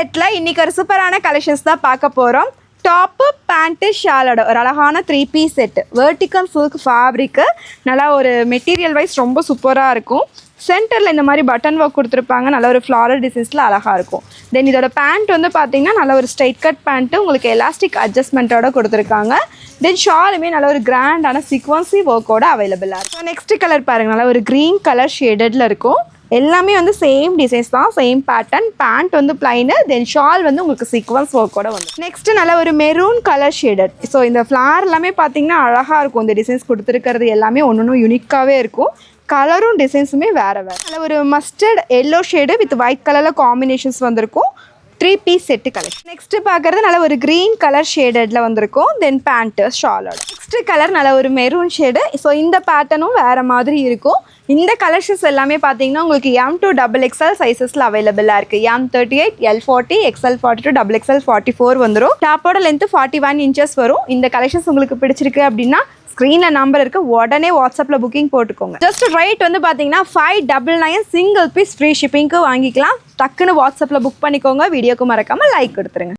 Settle இன்றைக்கி ஒரு சூப்பரான கலெக்ஷன்ஸ் தான் பார்க்க போகிறோம். டாப்பு பேண்ட்டு ஷாலோட ஒரு அழகான 3 பீஸ் செட்டு. வெர்டிக்கல் சில்க் ஃபேப்ரிக்கு நல்லா ஒரு மெட்டீரியல் வைஸ் ரொம்ப சூப்பராக இருக்கும். சென்டரில் இந்த மாதிரி பட்டன் ஒர்க் கொடுத்துருப்பாங்க. நல்ல ஒரு ஃப்ளாரல் டிசைன்ஸில் அழகாக இருக்கும். தென் இதோட பேண்ட் வந்து பார்த்திங்கன்னா நல்ல ஒரு ஸ்ட்ரைட் கட் பேண்ட்டு உங்களுக்கு எலாஸ்டிக் அட்ஜஸ்ட்மெண்ட்டோட கொடுத்துருக்காங்க. தென் ஷாலுமே நல்ல ஒரு கிராண்டான சீக்வன்சி ஒர்க்கோட அவைலபிளாக இருக்கும். நெக்ஸ்ட் கலர் பாருங்கள், நல்லா ஒரு க்ரீன் கலர் ஷேடடில் இருக்கும். எல்லாமே வந்து சேம் டிசைன்ஸ் தான், சேம் பேட்டர்ன். பேண்ட் வந்து பிளைனு, தென் ஷால் வந்து உங்களுக்கு சீக்வன்ஸ் ஒர்க்கோட வந்து. நெக்ஸ்ட்டு நல்ல ஒரு மெரூன் கலர் ஷேடட். ஸோ இந்த ஃப்ளார் எல்லாமே பார்த்தீங்கன்னா அழகாக இருக்கும். இந்த டிசைன்ஸ் கொடுத்துருக்கிறது எல்லாமே ஒன்று யூனிக்காகவே இருக்கும். கலரும் டிசைன்ஸுமே வேறு வேறு. நல்ல ஒரு mustard yellow shade with white கலரில் காம்பினேஷன்ஸ் வந்திருக்கும். 3 பீஸ் செட்டு கலெக்ஷன். நெக்ஸ்ட்டு பார்க்குறது நல்ல ஒரு க்ரீன் கலர் ஷேடடில் வந்திருக்கும். தென் பேண்ட்டு ஷாலோட. நெக்ஸ்ட்டு கலர் நல்ல ஒரு மெரூன் ஷேடு. ஸோ இந்த பேட்டர்னும் வேறு மாதிரி இருக்கும். இந்த கலெக்ஷன்ஸ் எல்லாமே பார்த்தீங்கன்னா உங்களுக்கு M to XXL சைஸஸில் அவைலபிளாக இருக்குது. M38, L40, XL42, XXL 44 வந்துடும். டாப்போட லென்த்து 41 inches வரும். இந்த கலெக்ஷன்ஸ் உங்களுக்கு பிடிச்சிருக்கு அப்படின்னா ஸ்க்ரீனில் நம்பர் இருக்குது, உடனே வாட்ஸ்அப்பில் புக்கிங் போட்டுக்கோங்க. ஜஸ்ட் ரேட் வந்து பார்த்தீங்கன்னா 599 சிங்கிள் பீஸ் ஃப்ரீ ஷிப்பிங்க்கு வாங்கிக்கலாம். டக்குன்னு வாட்ஸ்அப்பில் புக் பண்ணிக்கோங்க. வீடியோக்கு மறக்காமல் லைக் கொடுத்துருங்க.